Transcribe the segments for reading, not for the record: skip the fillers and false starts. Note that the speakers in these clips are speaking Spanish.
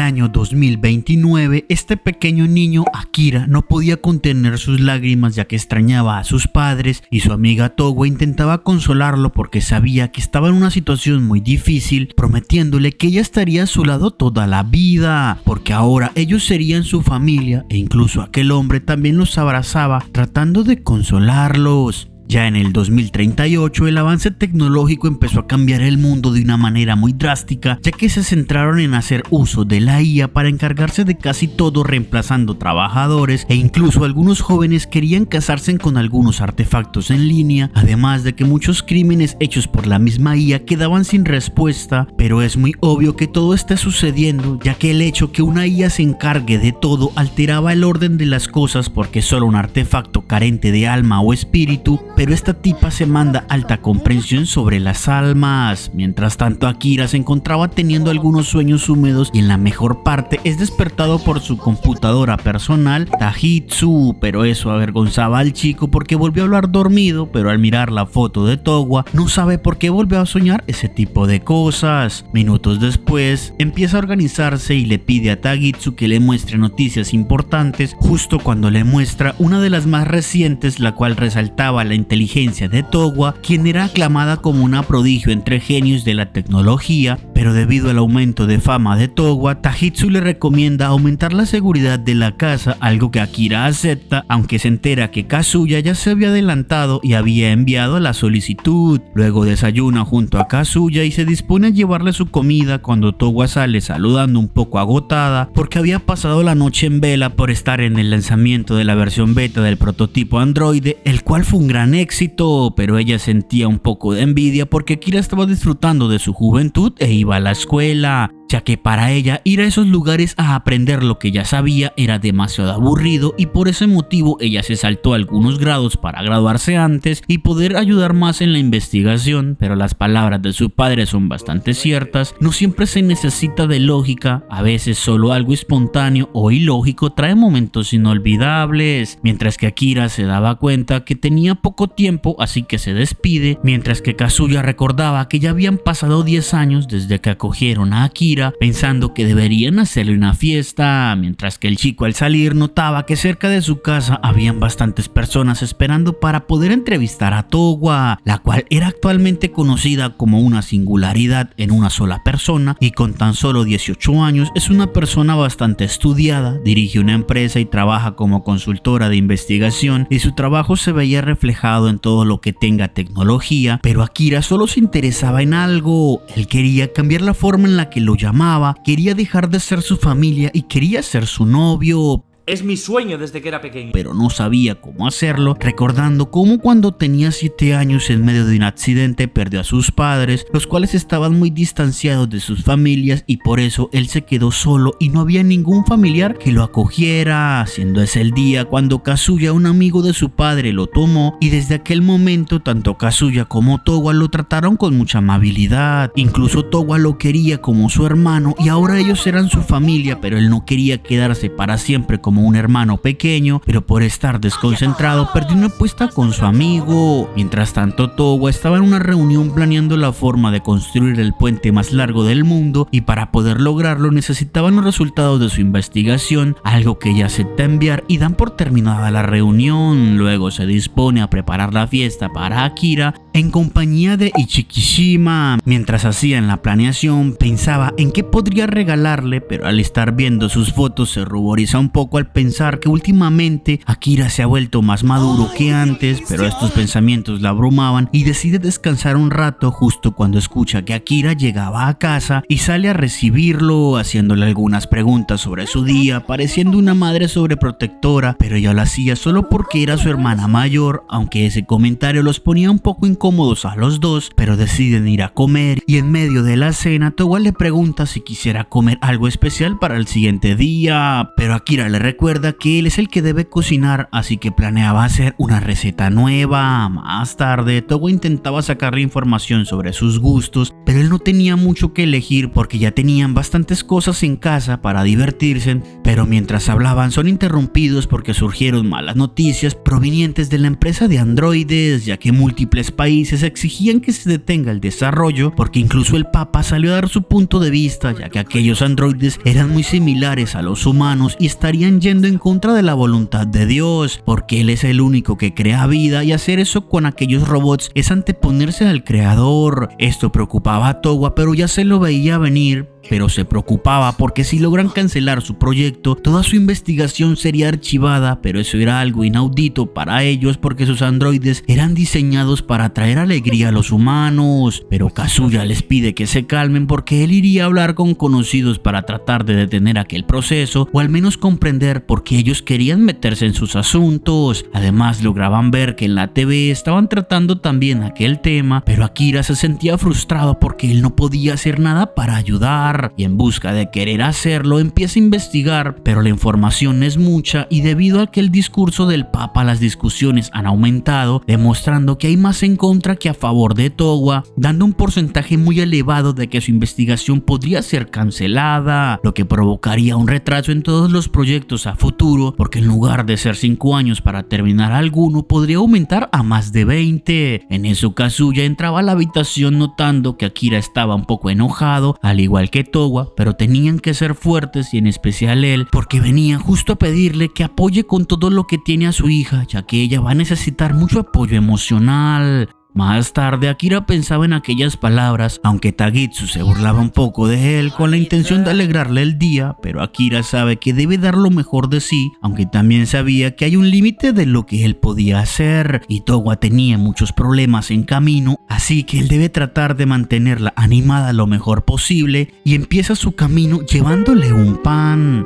año 2029, este pequeño niño Akira no podía contener sus lágrimas ya que extrañaba a sus padres y su amiga Towa intentaba consolarlo porque sabía que estaba en una situación muy difícil, prometiéndole que ella estaría a su lado toda la vida, porque ahora ellos serían su familia e incluso aquel hombre también los abrazaba tratando de consolarlos. Ya en el 2038 el avance tecnológico empezó a cambiar el mundo de una manera muy drástica, ya que se centraron en hacer uso de la IA para encargarse de casi todo, reemplazando trabajadores, e incluso algunos jóvenes querían casarse con algunos artefactos en línea, además de que muchos crímenes hechos por la misma IA quedaban sin respuesta. Pero es muy obvio que todo está sucediendo, ya que el hecho que una IA se encargue de todo alteraba el orden de las cosas, porque solo un artefacto carente de alma o espíritu, pero esta tipa se manda alta comprensión sobre las almas. Mientras tanto, Akira se encontraba teniendo algunos sueños húmedos y en la mejor parte es despertado por su computadora personal Tajitsu, pero eso avergonzaba al chico porque volvió a hablar dormido, pero al mirar la foto de Towa no sabe por qué volvió a soñar ese tipo de cosas. Minutos después empieza a organizarse y le pide a Tajitsu que le muestre noticias importantes, justo cuando le muestra una de las más recientes, la cual resaltaba la inteligencia de Towa, quien era aclamada como una prodigio entre genios de la tecnología, pero debido al aumento de fama de Towa, Tajitsu le recomienda aumentar la seguridad de la casa, algo que Akira acepta, aunque se entera que Kazuya ya se había adelantado y había enviado la solicitud. Luego desayuna junto a Kazuya y se dispone a llevarle su comida cuando Towa sale saludando un poco agotada porque había pasado la noche en vela por estar en el lanzamiento de la versión beta del prototipo androide, el cual fue un gran éxito, pero ella sentía un poco de envidia porque Akira estaba disfrutando de su juventud e iba a la escuela, ya que para ella ir a esos lugares a aprender lo que ya sabía era demasiado aburrido, y por ese motivo ella se saltó algunos grados para graduarse antes y poder ayudar más en la investigación. Pero las palabras de su padre son bastante ciertas, no siempre se necesita de lógica, a veces solo algo espontáneo o ilógico trae momentos inolvidables. Mientras que Akira se daba cuenta que tenía poco tiempo, así que se despide, mientras que Kazuya recordaba que ya habían pasado 10 años desde que acogieron a Akira, pensando que deberían hacerle una fiesta, mientras que el chico al salir notaba que cerca de su casa habían bastantes personas esperando para poder entrevistar a Towa, la cual era actualmente conocida como una singularidad en una sola persona, y con tan solo 18 años es una persona bastante estudiada, dirige una empresa y trabaja como consultora de investigación, y su trabajo se veía reflejado en todo lo que tenga tecnología. Pero Akira solo se interesaba en algo: él quería cambiar la forma en la que lo llamaba, quería dejar de ser su familia y quería ser su novio. Es mi sueño desde que era pequeño. Pero no sabía cómo hacerlo, recordando cómo cuando tenía 7 años en medio de un accidente perdió a sus padres, los cuales estaban muy distanciados de sus familias, y por eso él se quedó solo y no había ningún familiar que lo acogiera, siendo ese el día cuando Kazuya, un amigo de su padre, lo tomó, y desde aquel momento tanto Kazuya como Towa lo trataron con mucha amabilidad. Incluso Towa lo quería como su hermano y ahora ellos eran su familia, pero él no quería quedarse para siempre como un hermano pequeño, pero por estar desconcentrado perdió una apuesta con su amigo. Mientras tanto, Towa estaba en una reunión planeando la forma de construir el puente más largo del mundo, y para poder lograrlo necesitaban los resultados de su investigación, algo que ella acepta enviar, y dan por terminada la reunión. Luego se dispone a preparar la fiesta para Akira en compañía de Ichikishima. Mientras hacían la planeación pensaba en qué podría regalarle, pero al estar viendo sus fotos se ruboriza un poco al pensar que últimamente Akira se ha vuelto más maduro que antes, pero estos pensamientos la abrumaban y decide descansar un rato justo cuando escucha que Akira llegaba a casa y sale a recibirlo, haciéndole algunas preguntas sobre su día, pareciendo una madre sobreprotectora, pero ella lo hacía solo porque era su hermana mayor, aunque ese comentario los ponía un poco incómodos a los dos, pero deciden ir a comer, y en medio de la cena Towa le pregunta si quisiera comer algo especial para el siguiente día, pero Akira le recuerda que él es el que debe cocinar, así que planeaba hacer una receta nueva. Más tarde, Towa intentaba sacarle información sobre sus gustos, pero él no tenía mucho que elegir porque ya tenían bastantes cosas en casa para divertirse, pero mientras hablaban son interrumpidos porque surgieron malas noticias provenientes de la empresa de androides, ya que múltiples países exigían que se detenga el desarrollo porque incluso el Papa salió a dar su punto de vista, ya que aquellos androides eran muy similares a los humanos y estarían yendo en contra de la voluntad de Dios, porque él es el único que crea vida y hacer eso con aquellos robots es anteponerse al creador. Esto preocupaba a Towa, pero ya se lo veía venir. Pero se preocupaba porque si logran cancelar su proyecto, toda su investigación sería archivada, pero eso era algo inaudito para ellos porque sus androides eran diseñados para traer alegría a los humanos. Pero Kazuya les pide que se calmen porque él iría a hablar con conocidos para tratar de detener aquel proceso o al menos comprender por qué ellos querían meterse en sus asuntos. Además lograban ver que en la TV estaban tratando también aquel tema, pero Akira se sentía frustrado porque él no podía hacer nada para ayudar. Y en busca de querer hacerlo empieza a investigar, pero la información es mucha y debido a que el discurso del Papa las discusiones han aumentado, demostrando que hay más en contra que a favor de Towa, dando un porcentaje muy elevado de que su investigación podría ser cancelada, lo que provocaría un retraso en todos los proyectos a futuro, porque en lugar de ser 5 años para terminar alguno, podría aumentar a más de 20. En eso Kazuya entraba a la habitación notando que Akira estaba un poco enojado, al igual que Towa, pero tenían que ser fuertes y en especial él, porque venía justo a pedirle que apoye con todo lo que tiene a su hija, ya que ella va a necesitar mucho apoyo emocional. Más tarde, Akira pensaba en aquellas palabras, aunque Tagitsu se burlaba un poco de él con la intención de alegrarle el día, pero Akira sabe que debe dar lo mejor de sí, aunque también sabía que hay un límite de lo que él podía hacer, y Towa tenía muchos problemas en camino, así que él debe tratar de mantenerla animada lo mejor posible, y empieza su camino llevándole un pan.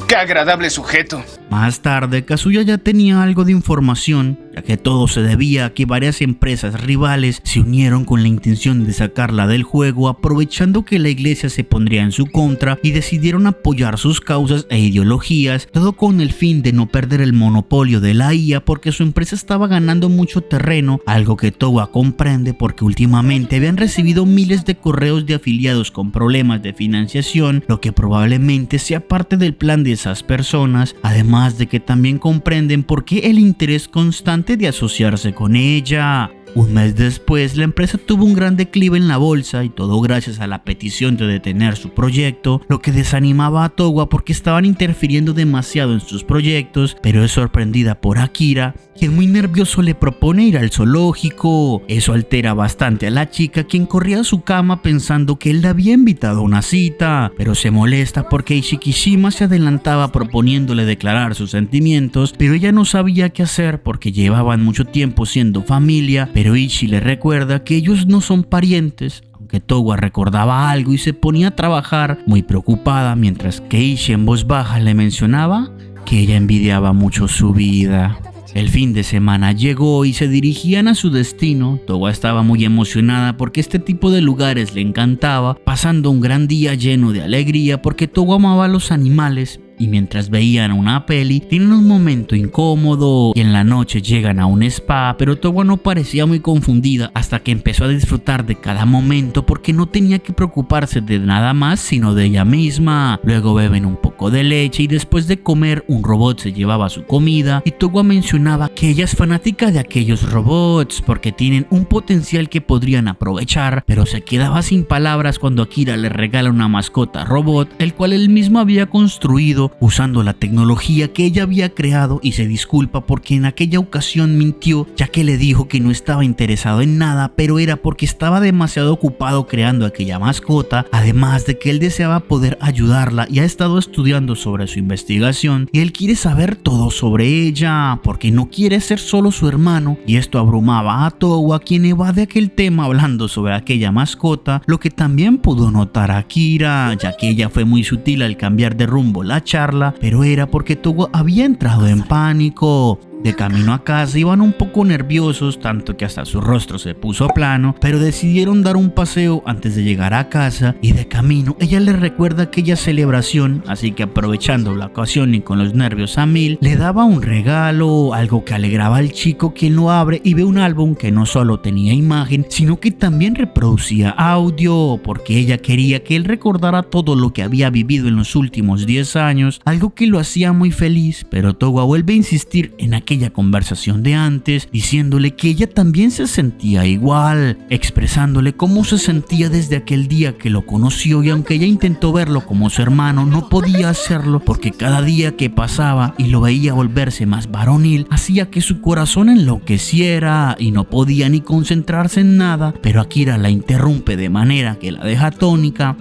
¡Qué agradable sujeto! Más tarde, Kazuya ya tenía algo de información, ya que todo se debía a que varias empresas rivales se unieron con la intención de sacarla del juego, aprovechando que la iglesia se pondría en su contra y decidieron apoyar sus causas e ideologías, todo con el fin de no perder el monopolio de la IA porque su empresa estaba ganando mucho terreno, algo que Towa comprende porque últimamente habían recibido miles de correos de afiliados con problemas de financiación, lo que probablemente sea parte del plan de esas personas, además de que también comprenden por qué el interés constante de asociarse con ella. Un mes después, la empresa tuvo un gran declive en la bolsa y todo gracias a la petición de detener su proyecto, lo que desanimaba a Towa porque estaban interfiriendo demasiado en sus proyectos, pero es sorprendida por Akira, quien muy nervioso le propone ir al zoológico. Eso altera bastante a la chica, quien corría a su cama pensando que él la había invitado a una cita, pero se molesta porque Ishikishima se adelantaba proponiéndole declarar sus sentimientos, pero ella no sabía qué hacer porque llevaban mucho tiempo siendo familia, pero Ishi le recuerda que ellos no son parientes, aunque Towa recordaba algo y se ponía a trabajar muy preocupada, mientras que Ishi en voz baja le mencionaba que ella envidiaba mucho su vida. El fin de semana llegó y se dirigían a su destino. Towa estaba muy emocionada porque este tipo de lugares le encantaba, pasando un gran día lleno de alegría porque Towa amaba a los animales. Y mientras veían una peli, tienen un momento incómodo y en la noche llegan a un spa, pero Towa no parecía muy confundida hasta que empezó a disfrutar de cada momento porque no tenía que preocuparse de nada más sino de ella misma. Luego beben un poco de leche y después de comer un robot se llevaba su comida y Towa mencionaba que ella es fanática de aquellos robots porque tienen un potencial que podrían aprovechar, pero se quedaba sin palabras cuando Akira le regala una mascota robot, el cual él mismo había construido usando la tecnología que ella había creado, y se disculpa porque en aquella ocasión mintió, ya que le dijo que no estaba interesado en nada, pero era porque estaba demasiado ocupado creando aquella mascota, además de que él deseaba poder ayudarla y ha estado estudiando sobre su investigación y él quiere saber todo sobre ella porque no quiere ser solo su hermano, y esto abrumaba a Towa, quien evade aquel tema hablando sobre aquella mascota, lo que también pudo notar a Akira, ya que ella fue muy sutil al cambiar de rumbo la charla, pero era porque Towa había entrado en pánico. De camino a casa iban un poco nerviosos, tanto que hasta su rostro se puso plano, pero decidieron dar un paseo antes de llegar a casa y de camino ella le recuerda aquella celebración, así que aprovechando la ocasión y con los nervios a mil, le daba un regalo, algo que alegraba al chico, quien lo abre y ve un álbum que no solo tenía imagen, sino que también reproducía audio, porque ella quería que él recordara todo lo que había vivido en los últimos 10 años, algo que lo hacía muy feliz, pero Towa vuelve a insistir en aquella conversación de antes, diciéndole que ella también se sentía igual, expresándole cómo se sentía desde aquel día que lo conoció, y aunque ella intentó verlo como su hermano, no podía hacerlo porque cada día que pasaba y lo veía volverse más varonil hacía que su corazón enloqueciera y no podía ni concentrarse en nada, pero Akira la interrumpe de manera que la deja atónica.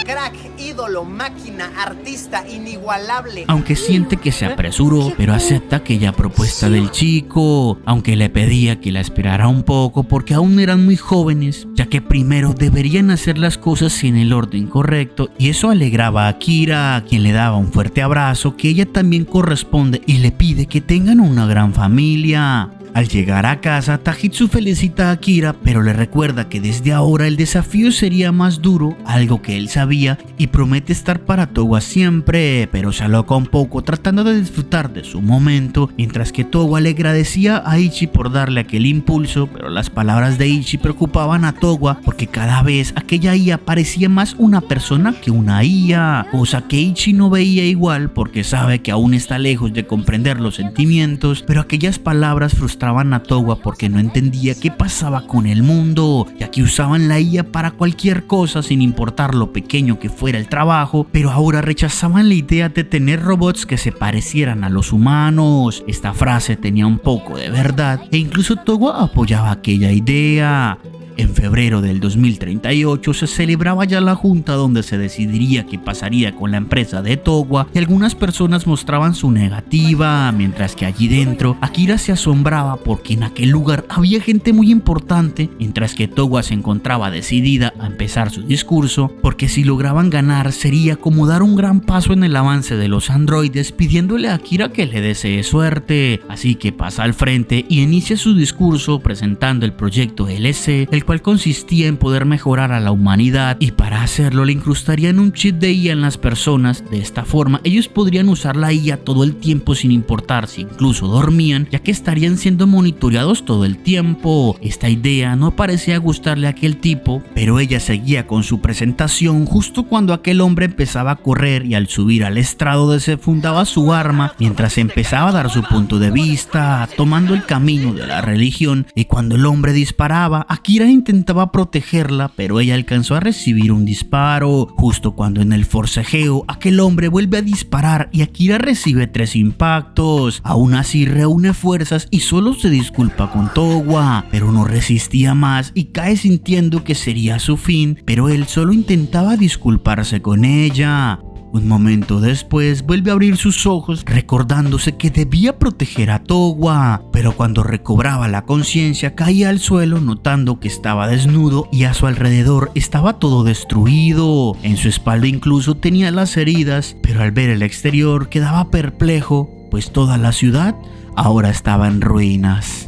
Crack, ídolo, máquina, artista, inigualable. Aunque siente que se apresuró, pero acepta aquella propuesta del chico, aunque le pedía que la esperara un poco porque aún eran muy jóvenes, ya que primero deberían hacer las cosas en el orden correcto, y eso alegraba a Akira, a quien le daba un fuerte abrazo que ella también corresponde y le pide que tengan una gran familia. Al llegar a casa, Tajitsu felicita a Akira, pero le recuerda que desde ahora el desafío sería más duro, algo que él sabía, y promete estar para Towa siempre, pero se aloca un poco tratando de disfrutar de su momento, mientras que Towa le agradecía a Ichi por darle aquel impulso, pero las palabras de Ichi preocupaban a Towa porque cada vez aquella IA parecía más una persona que una IA, cosa que Ichi no veía igual porque sabe que aún está lejos de comprender los sentimientos, pero aquellas palabras frustraban a Towa porque no entendía qué pasaba con el mundo, ya que usaban la IA para cualquier cosa sin importar lo pequeño que fuera el trabajo, pero ahora rechazaban la idea de tener robots que se parecieran a los humanos. Esta frase tenía un poco de verdad e incluso Towa apoyaba aquella idea. En febrero del 2038 se celebraba ya la junta donde se decidiría qué pasaría con la empresa de Towa, y algunas personas mostraban su negativa, mientras que allí dentro Akira se asombraba porque en aquel lugar había gente muy importante, mientras que Towa se encontraba decidida a empezar su discurso, porque si lograban ganar sería como dar un gran paso en el avance de los androides, pidiéndole a Akira que le desee suerte. Así que pasa al frente y inicia su discurso presentando el proyecto LC, el cual consistía en poder mejorar a la humanidad, y para hacerlo le incrustarían un chip de IA en las personas. De esta forma ellos podrían usar la IA todo el tiempo sin importar si incluso dormían, ya que estarían siendo monitoreados todo el tiempo. Esta idea no parecía gustarle a aquel tipo, pero ella seguía con su presentación justo cuando aquel hombre empezaba a correr, y al subir al estrado desenfundaba su arma mientras empezaba a dar su punto de vista, tomando el camino de la religión, y cuando el hombre disparaba, Akira intentaba protegerla, pero ella alcanzó a recibir un disparo. Justo cuando en el forcejeo aquel hombre vuelve a disparar y Akira recibe 3 impactos. Aún así reúne fuerzas y solo se disculpa con Towa, pero no resistía más y cae sintiendo que sería su fin, pero él solo intentaba disculparse con ella. Un momento después vuelve a abrir sus ojos recordándose que debía proteger a Towa, pero cuando recobraba la conciencia caía al suelo notando que estaba desnudo y a su alrededor estaba todo destruido. En su espalda incluso tenía las heridas, pero al ver el exterior quedaba perplejo, pues toda la ciudad ahora estaba en ruinas.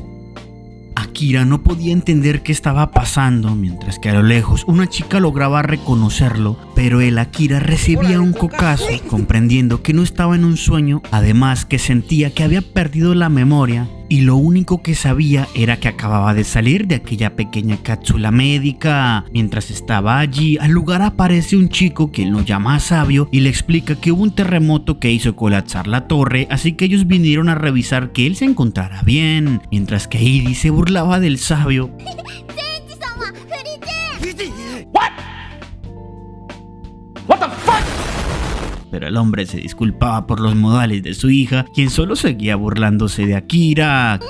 Akira no podía entender qué estaba pasando, mientras que a lo lejos una chica lograba reconocerlo, pero el Akira recibía un cocazo, comprendiendo que no estaba en un sueño, además que sentía que había perdido la memoria, y lo único que sabía era que acababa de salir de aquella pequeña cápsula médica. Mientras estaba allí, al lugar aparece un chico que lo llama a Sabio y le explica que hubo un terremoto que hizo colapsar la torre, así que ellos vinieron a revisar que él se encontrara bien, mientras que Idi se burlaba del Sabio. What the fuck? Pero el hombre se disculpaba por los modales de su hija, quien solo seguía burlándose de Akira.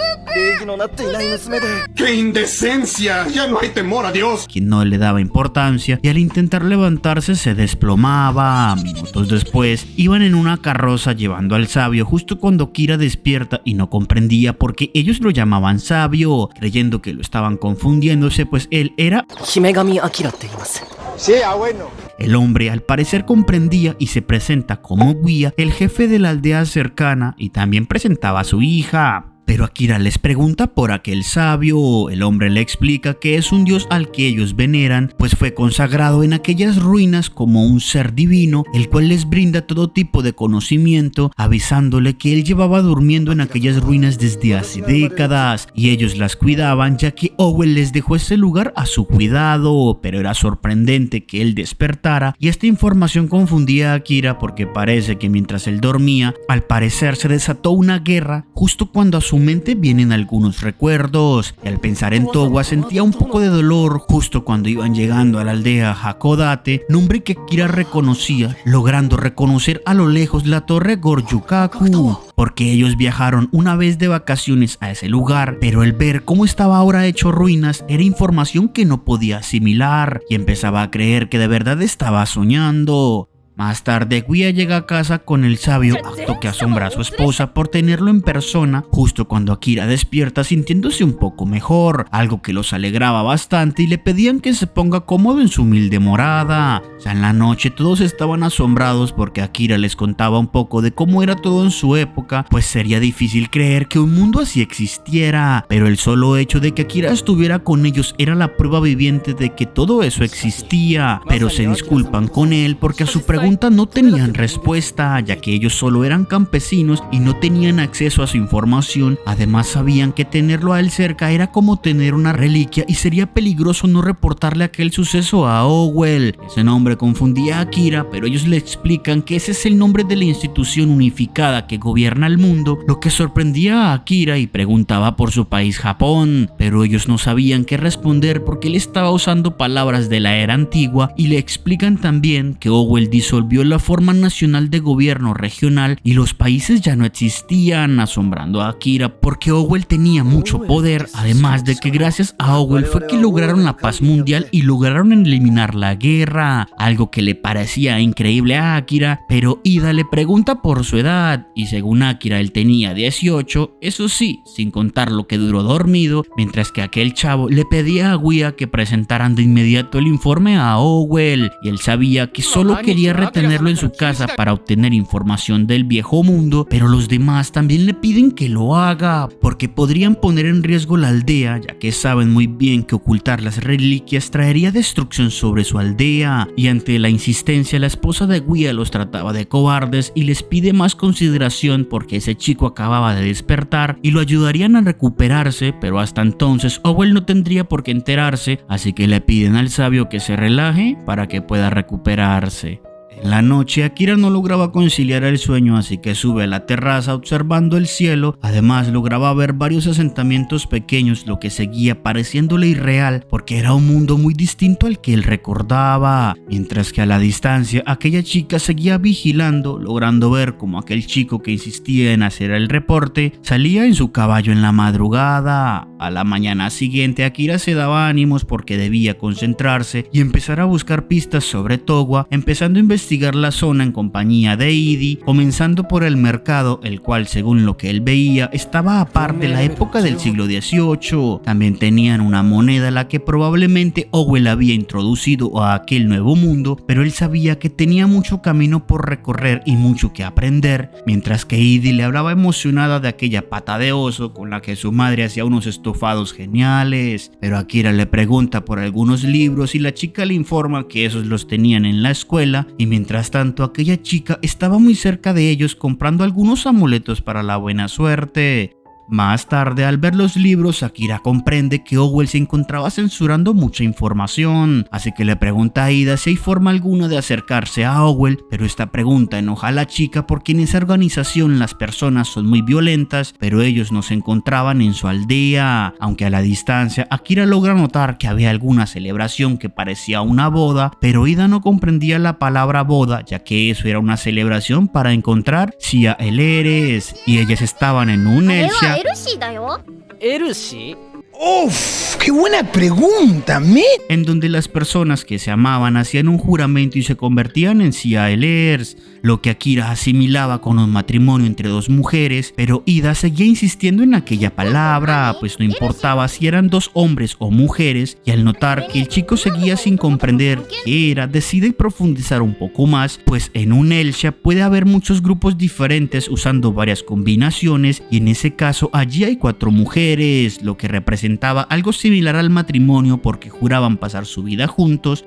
¡Qué indecencia! ¡Ya no hay temor a Dios! Quien no le daba importancia, y al intentar levantarse se desplomaba. Minutos después, iban en una carroza llevando al Sabio justo cuando Akira despierta y no comprendía por qué ellos lo llamaban Sabio, creyendo que lo estaban confundiéndose, pues él era... Himegami Akira te dimasu. Sí, bueno. El hombre al parecer comprendía y se presenta como guía, el jefe de la aldea cercana, y también presentaba a su hija. Pero Akira les pregunta por aquel sabio. El hombre le explica que es un dios al que ellos veneran, pues fue consagrado en aquellas ruinas como un ser divino, el cual les brinda todo tipo de conocimiento, avisándole que él llevaba durmiendo en aquellas ruinas desde hace décadas y ellos las cuidaban, ya que Owen les dejó ese lugar a su cuidado. Pero era sorprendente que él despertara, y esta información confundía a Akira porque parece que mientras él dormía, al parecer se desató una guerra justo cuando a su mente vienen algunos recuerdos, y al pensar en Towa sentía un poco de dolor justo cuando iban llegando a la aldea Hakodate, nombre que Akira reconocía, logrando reconocer a lo lejos la torre Goryukaku, porque ellos viajaron una vez de vacaciones a ese lugar, pero el ver cómo estaba ahora hecho ruinas era información que no podía asimilar, y empezaba a creer que de verdad estaba soñando. Más tarde, Guía llega a casa con el sabio, acto que asombra a su esposa por tenerlo en persona justo cuando Akira despierta sintiéndose un poco mejor, algo que los alegraba bastante y le pedían que se ponga cómodo en su humilde morada. En la noche todos estaban asombrados porque Akira les contaba un poco de cómo era todo en su época, pues sería difícil creer que un mundo así existiera, pero el solo hecho de que Akira estuviera con ellos era la prueba viviente de que todo eso existía. Pero se disculpan con él porque a su pregunta no tenían respuesta, ya que ellos solo eran campesinos y no tenían acceso a su información. Además sabían que tenerlo a él cerca era como tener una reliquia y sería peligroso no reportarle aquel suceso a Owen. Ese nombre confundía a Akira, pero ellos le explican que ese es el nombre de la institución unificada que gobierna el mundo, lo que sorprendía a Akira y preguntaba por su país Japón, pero ellos no sabían qué responder porque él estaba usando palabras de la era antigua, y le explican también que Owen disolvió la forma nacional de gobierno regional y los países ya no existían, asombrando a Akira porque Owen tenía mucho poder, además de que gracias a Owen fue que lograron la paz mundial y lograron eliminar la guerra, algo que le parecía increíble a Akira. Pero Ida le pregunta por su edad y según Akira él tenía 18, eso sí, sin contar lo que duró dormido, mientras que aquel chavo le pedía a Guía que presentaran de inmediato el informe a Owen, y él sabía que solo quería retenerlo en su casa para obtener información del viejo mundo, pero los demás también le piden que lo haga porque podrían poner en riesgo la aldea, ya que saben muy bien que ocultar las reliquias traería destrucción sobre su aldea. Y ante la insistencia, la esposa de Guía los trataba de cobardes y les pide más consideración porque ese chico acababa de despertar y lo ayudarían a recuperarse, pero hasta entonces Owen no tendría por qué enterarse, así que le piden al sabio que se relaje para que pueda recuperarse. En la noche, Akira no lograba conciliar el sueño, así que sube a la terraza observando el cielo. Además, lograba ver varios asentamientos pequeños, lo que seguía pareciéndole irreal porque era un mundo muy distinto al que él recordaba. Mientras que a la distancia, aquella chica seguía vigilando, logrando ver cómo aquel chico que insistía en hacer el reporte salía en su caballo en la madrugada. A la mañana siguiente, Akira se daba ánimos porque debía concentrarse y empezar a buscar pistas sobre Towa, empezando a investigar la zona en compañía de Idi, comenzando por el mercado, el cual según lo que él veía estaba aparte de la época del siglo XVIII. También tenían una moneda la que probablemente Owen había introducido a aquel nuevo mundo, pero él sabía que tenía mucho camino por recorrer y mucho que aprender, mientras que Idi le hablaba emocionada de aquella pata de oso con la que su madre hacía unos estofados geniales. Pero Akira le pregunta por algunos libros y la chica le informa que esos los tenían en la escuela, y mientras tanto aquella chica estaba muy cerca de ellos comprando algunos amuletos para la buena suerte. Más tarde, al ver los libros, Akira comprende que Owen se encontraba censurando mucha información, así que le pregunta a Ida si hay forma alguna de acercarse a Owen, pero esta pregunta enoja a la chica porque en esa organización las personas son muy violentas, pero ellos no se encontraban en su aldea. Aunque a la distancia, Akira logra notar que había alguna celebración que parecía una boda, pero Ida no comprendía la palabra boda, ya que eso era una celebración para encontrar el Eres, y ellas estaban en un Elsia. エルシー？ ¡Uf! ¡Qué buena pregunta, men! En donde las personas que se amaban hacían un juramento y se convertían en CILers, lo que Akira asimilaba con un matrimonio entre dos mujeres, pero Ida seguía insistiendo en aquella palabra, pues no importaba si eran dos hombres o mujeres, y al notar que el chico seguía sin comprender qué era, decide profundizar un poco más, pues en un Elsha puede haber muchos grupos diferentes usando varias combinaciones, y en ese caso allí hay 4 mujeres, lo que representaba algo similar al matrimonio porque juraban pasar su vida juntos,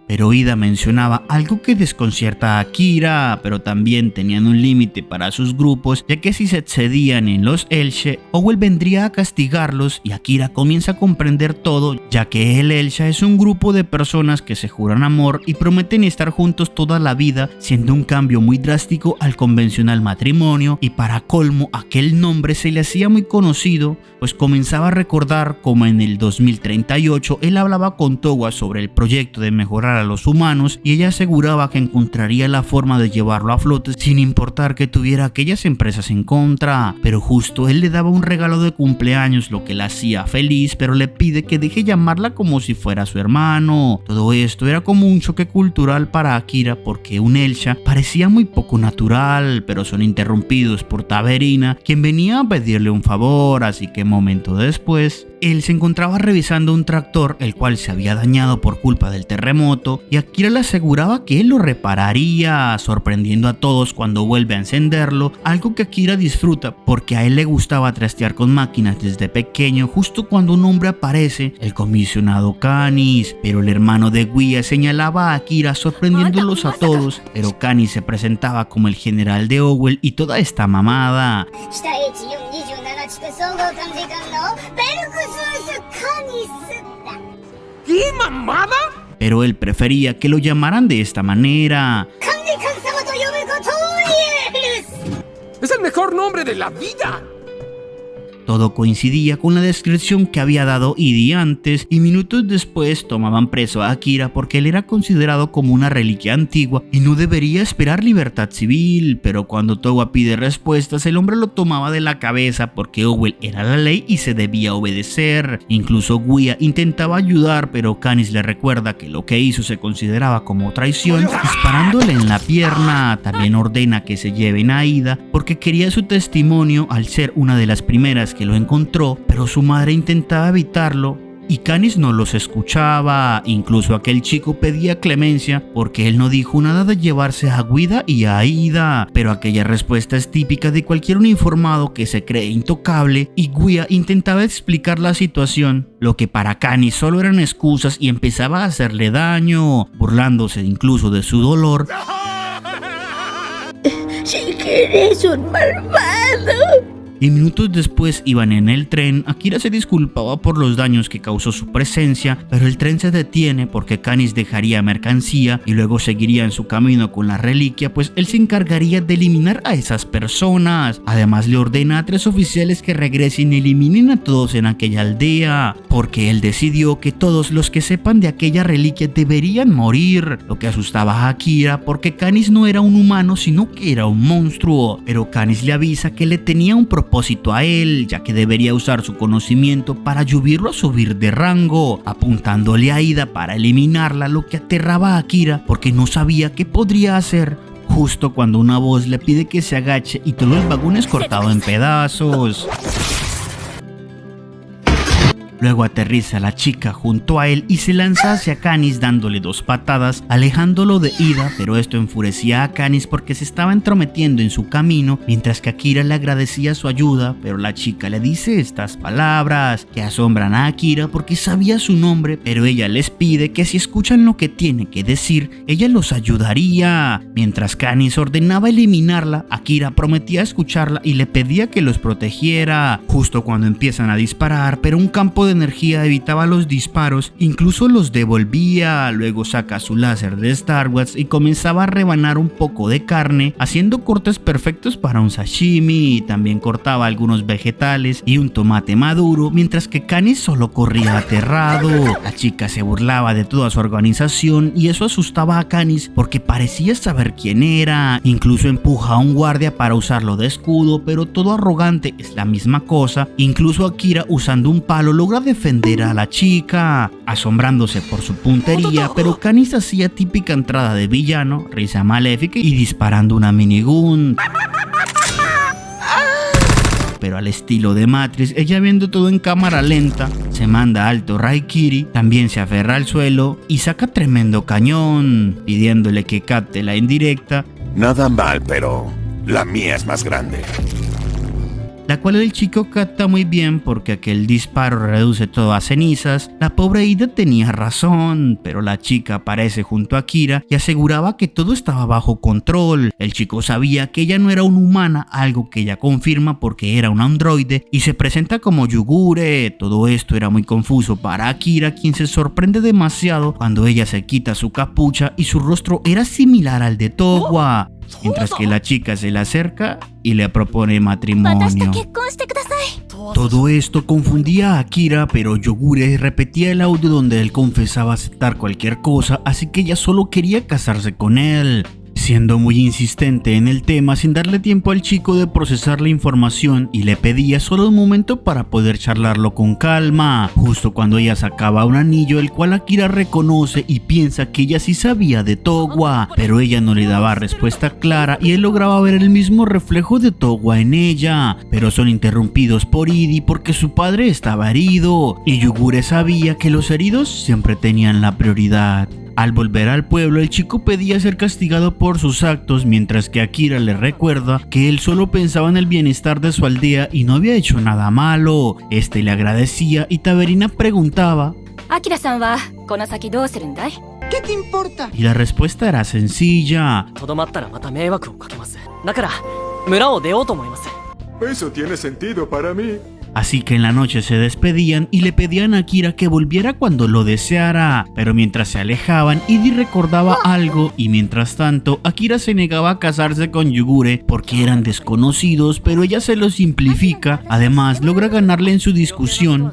pero Ida mencionaba algo que desconcierta a Akira, pero también tenían un límite para sus grupos, ya que si se excedían en los Elshe, Owl vendría a castigarlos y Akira comienza a comprender todo, ya que el Elsha es un grupo de personas que se juran amor y prometen estar juntos toda la vida, siendo un cambio muy drástico al convencional matrimonio, y para colmo aquel nombre se le hacía muy conocido, pues comenzaba a recordar como en el 2038 él hablaba con Towa sobre el proyecto de mejorar a los humanos y ella aseguraba que encontraría la forma de llevarlo a flote sin importar que tuviera aquellas empresas en contra, pero justo él le daba un regalo de cumpleaños, lo que la hacía feliz, pero le pide que deje llamarla como si fuera su hermano. Todo esto era como un choque cultural para Akira porque un Elsha parecía muy poco natural, pero son interrumpidos por Taverina, quien venía a pedirle un favor, así que momento después él se encontraba revisando un tractor el cual se había dañado por culpa del terremoto y Akira le aseguraba que él lo repararía, sorprendiendo a todos cuando vuelve a encenderlo, algo que Akira disfruta porque a él le gustaba trastear con máquinas desde pequeño. Justo cuando un hombre aparece, el comisionado Canis, pero el hermano de Guia señalaba a Akira sorprendiéndolos a todos, pero Canis se presentaba como el general de Owl y toda esta mamada. ¿Qué mamada? Pero él prefería que lo llamaran de esta manera. ¡Es el mejor nombre de la vida! Todo coincidía con la descripción que había dado Idi antes, y minutos después tomaban preso a Akira porque él era considerado como una reliquia antigua y no debería esperar libertad civil, pero cuando Towa pide respuestas el hombre lo tomaba de la cabeza porque Owl era la ley y se debía obedecer. Incluso Guia intentaba ayudar, pero Canis le recuerda que lo que hizo se consideraba como traición, disparándole en la pierna. También ordena que se lleven a Ida porque quería su testimonio al ser una de las primeras que lo encontró, pero su madre intentaba evitarlo y Canis no los escuchaba. Incluso aquel chico pedía clemencia porque él no dijo nada de llevarse a Guida y a Ida, pero aquella respuesta es típica de cualquier uniformado que se cree intocable, y Guia intentaba explicar la situación, lo que para Canis solo eran excusas, y empezaba a hacerle daño, burlándose incluso de su dolor. Si eres un malvado. Y minutos después iban en el tren. Akira se disculpaba por los daños que causó su presencia, pero el tren se detiene porque Canis dejaría mercancía y luego seguiría en su camino con la reliquia, pues él se encargaría de eliminar a esas personas. Además le ordena a 3 oficiales que regresen y eliminen a todos en aquella aldea, porque él decidió que todos los que sepan de aquella reliquia deberían morir, lo que asustaba a Akira porque Canis no era un humano sino que era un monstruo, pero Canis le avisa que le tenía un propósito a él, ya que debería usar su conocimiento para ayudarlo a subir de rango, apuntándole a Ida para eliminarla, lo que aterraba a Akira porque no sabía qué podría hacer. Justo cuando una voz le pide que se agache y todo el vagón es cortado en pedazos. Luego aterriza la chica junto a él y se lanza hacia Canis dándole 2 patadas, alejándolo de Ida, pero esto enfurecía a Canis porque se estaba entrometiendo en su camino, mientras que Akira le agradecía su ayuda, pero la chica le dice estas palabras que asombran a Akira porque sabía su nombre, pero ella les pide que si escuchan lo que tiene que decir, ella los ayudaría. Mientras Canis ordenaba eliminarla, Akira prometía escucharla y le pedía que los protegiera. Justo cuando empiezan a disparar, pero un campo de de energía evitaba los disparos, incluso los devolvía, luego saca su láser de Star Wars y comenzaba a rebanar un poco de carne, haciendo cortes perfectos para un sashimi, también cortaba algunos vegetales y un tomate maduro, mientras que Canis solo corría aterrado. La chica se burlaba de toda su organización y eso asustaba a Canis porque parecía saber quién era, incluso empuja a un guardia para usarlo de escudo, pero todo arrogante es la misma cosa. Incluso Akira, usando un palo, logra defender a la chica, asombrándose por su puntería, pero Canis hacía típica entrada de villano, risa maléfica y disparando una minigun. Pero al estilo de Matrix, ella viendo todo en cámara lenta, se manda alto Raikiri, también se aferra al suelo y saca tremendo cañón, pidiéndole que capte la indirecta. Nada mal, pero la mía es más grande. La cual el chico capta muy bien porque aquel disparo reduce todo a cenizas. La pobre Ida tenía razón, pero la chica aparece junto a Akira y aseguraba que todo estaba bajo control. El chico sabía que ella no era una humana, algo que ella confirma porque era un androide y se presenta como Yugure. Todo esto era muy confuso para Akira, quien se sorprende demasiado cuando ella se quita su capucha y su rostro era similar al de Towa. Mientras que la chica se le acerca y le propone matrimonio. Todo esto confundía a Akira, pero Yogure repetía el audio donde él confesaba aceptar cualquier cosa, así que ella solo quería casarse con él. Siendo muy insistente en el tema, sin darle tiempo al chico de procesar la información, y le pedía solo un momento para poder charlarlo con calma, justo cuando ella sacaba un anillo, el cual Akira reconoce y piensa que ella sí sabía de Towa, pero ella no le daba respuesta clara y él lograba ver el mismo reflejo de Towa en ella, pero son interrumpidos por Idi porque su padre estaba herido, y Yugure sabía que los heridos siempre tenían la prioridad. Al volver al pueblo, el chico pedía ser castigado por sus actos, mientras que Akira le recuerda que él solo pensaba en el bienestar de su aldea y no había hecho nada malo. Este le agradecía y Taberina preguntaba: ¿Qué te importa? Y la respuesta era sencilla: Eso tiene sentido para mí. Así que en la noche se despedían y le pedían a Akira que volviera cuando lo deseara, pero mientras se alejaban, Idi recordaba algo y mientras tanto Akira se negaba a casarse con Yugure porque eran desconocidos, pero ella se lo simplifica. Además logra ganarle en su discusión.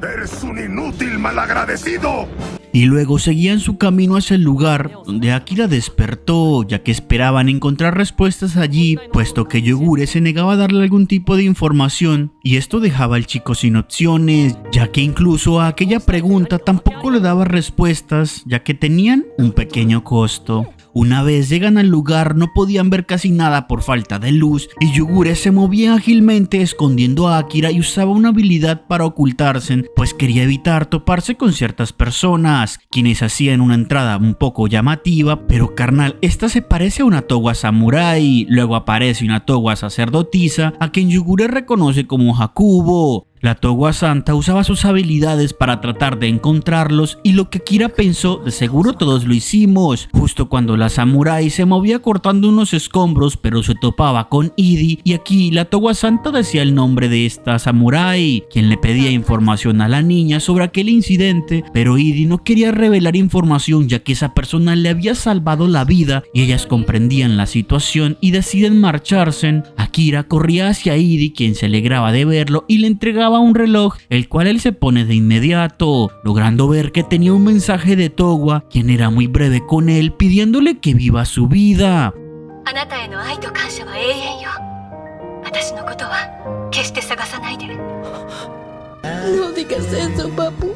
¡Eres un inútil malagradecido! Y luego seguían su camino hacia el lugar donde Akira despertó, ya que esperaban encontrar respuestas allí, puesto que Yogure se negaba a darle algún tipo de información, y esto dejaba al chico sin opciones, ya que incluso a aquella pregunta tampoco le daba respuestas, ya que tenían un pequeño costo. Una vez llegan al lugar, no podían ver casi nada por falta de luz, y Yugure se movía ágilmente escondiendo a Akira y usaba una habilidad para ocultarse, pues quería evitar toparse con ciertas personas, quienes hacían una entrada un poco llamativa. Pero carnal, esta se parece a una Towa samurai. Luego aparece una Towa sacerdotisa, a quien Yugure reconoce como Hakubo. La Towa Santa usaba sus habilidades para tratar de encontrarlos, y lo que Akira pensó, de seguro todos lo hicimos, justo cuando la samurái se movía cortando unos escombros, pero se topaba con Idi, y aquí la Towa Santa decía el nombre de esta samurái, quien le pedía información a la niña sobre aquel incidente, pero Idi no quería revelar información ya que esa persona le había salvado la vida, y ellas comprendían la situación y deciden marcharse. Akira corría hacia Idi, quien se alegraba de verlo y le entregaba un reloj, el cual él se pone de inmediato, logrando ver que tenía un mensaje de Towa, quien era muy breve con él, pidiéndole que viva su vida. No digas eso, papu.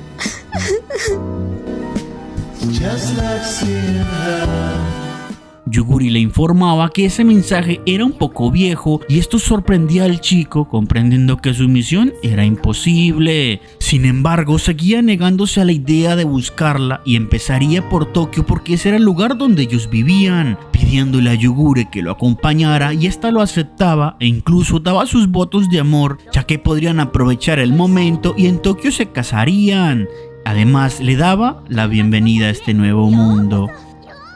Yugure le informaba que ese mensaje era un poco viejo, y esto sorprendía al chico, comprendiendo que su misión era imposible. Sin embargo, seguía negándose a la idea de buscarla y empezaría por Tokio porque ese era el lugar donde ellos vivían, pidiéndole a Yugure que lo acompañara, y esta lo aceptaba e incluso daba sus votos de amor, ya que podrían aprovechar el momento y en Tokio se casarían. Además, le daba la bienvenida a este nuevo mundo.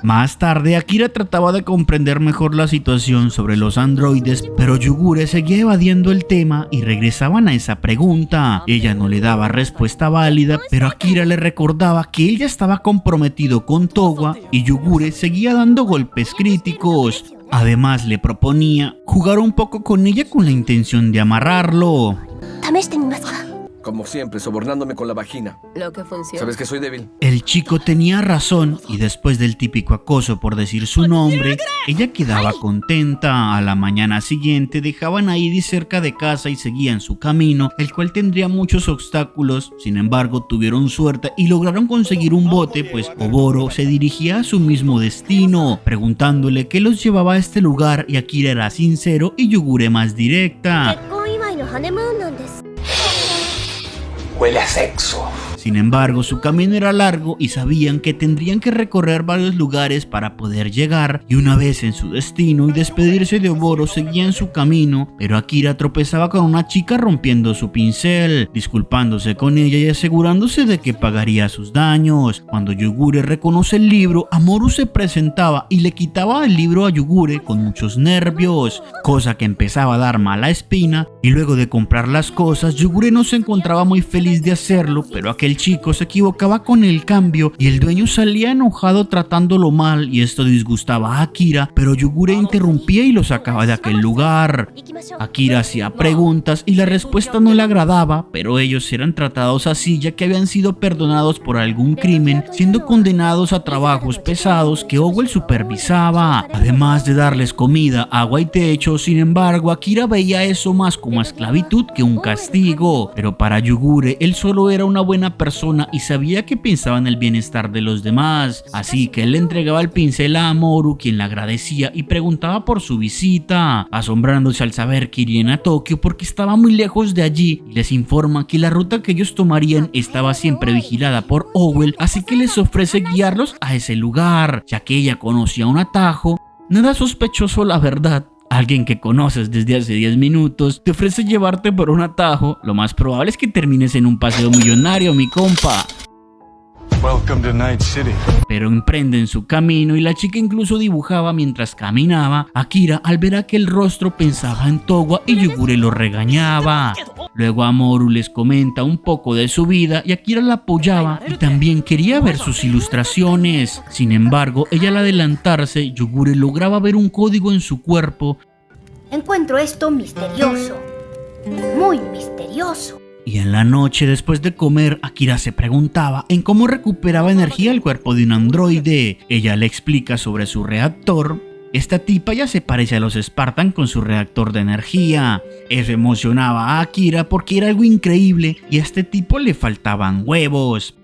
Más tarde, Akira trataba de comprender mejor la situación sobre los androides, pero Yugure seguía evadiendo el tema y regresaban a esa pregunta. Ella no le daba respuesta válida, pero Akira le recordaba que él ya estaba comprometido con Towa y Yugure seguía dando golpes críticos. Además, le proponía jugar un poco con ella con la intención de amarrarlo. Como siempre, sobornándome con la vagina. Lo que funciona. Sabes que soy débil. El chico tenía razón y después del típico acoso por decir su nombre, ella quedaba contenta. A la mañana siguiente dejaban a Edie cerca de casa y seguían su camino, el cual tendría muchos obstáculos. Sin embargo, tuvieron suerte y lograron conseguir un bote, pues Oboro se dirigía a su mismo destino, preguntándole qué los llevaba a este lugar, y Akira era sincero y Yugure más directa. Huele a sexo. Sin embargo, su camino era largo y sabían que tendrían que recorrer varios lugares para poder llegar, y una vez en su destino y despedirse de Oboro seguían su camino, pero Akira tropezaba con una chica rompiendo su pincel, disculpándose con ella y asegurándose de que pagaría sus daños. Cuando Yugure reconoce el libro, Amoru se presentaba y le quitaba el libro a Yugure con muchos nervios, cosa que empezaba a dar mala espina, y luego de comprar las cosas, Yugure no se encontraba muy feliz de hacerlo, pero aquel chico se equivocaba con el cambio y el dueño salía enojado tratándolo mal, y esto disgustaba a Akira, pero Yugure interrumpía y lo sacaba de aquel lugar. Akira hacía preguntas y la respuesta no le agradaba, pero ellos eran tratados así ya que habían sido perdonados por algún crimen, siendo condenados a trabajos pesados que Owell supervisaba, además de darles comida, agua y techo. Sin embargo, Akira veía eso más como esclavitud que un castigo, pero para Yugure él solo era una buena persona y sabía que pensaba en el bienestar de los demás, así que él le entregaba el pincel a Amoru, quien le agradecía y preguntaba por su visita, asombrándose al saber que irían a Tokio porque estaba muy lejos de allí, y les informa que la ruta que ellos tomarían estaba siempre vigilada por Owell, así que les ofrece guiarlos a ese lugar, ya que ella conocía un atajo. Nada sospechoso, la verdad. Alguien que conoces desde hace 10 minutos te ofrece llevarte por un atajo. Lo más probable es que termines en un paseo millonario, mi compa. Welcome to Night City. Pero emprenden su camino y la chica incluso dibujaba mientras caminaba. Akira, al ver aquel rostro, pensaba en Towa y Yugure lo regañaba. Luego Amoru les comenta un poco de su vida y Akira la apoyaba y también quería ver sus ilustraciones. Sin embargo, ella al adelantarse, Yugure lograba ver un código en su cuerpo. Encuentro esto misterioso, muy misterioso. Y en la noche, después de comer, Akira se preguntaba en cómo recuperaba energía el cuerpo de un androide. Ella le explica sobre su reactor. Esta tipa ya se parece a los Spartan con su reactor de energía. Eso emocionaba a Akira porque era algo increíble y a este tipo le faltaban huevos.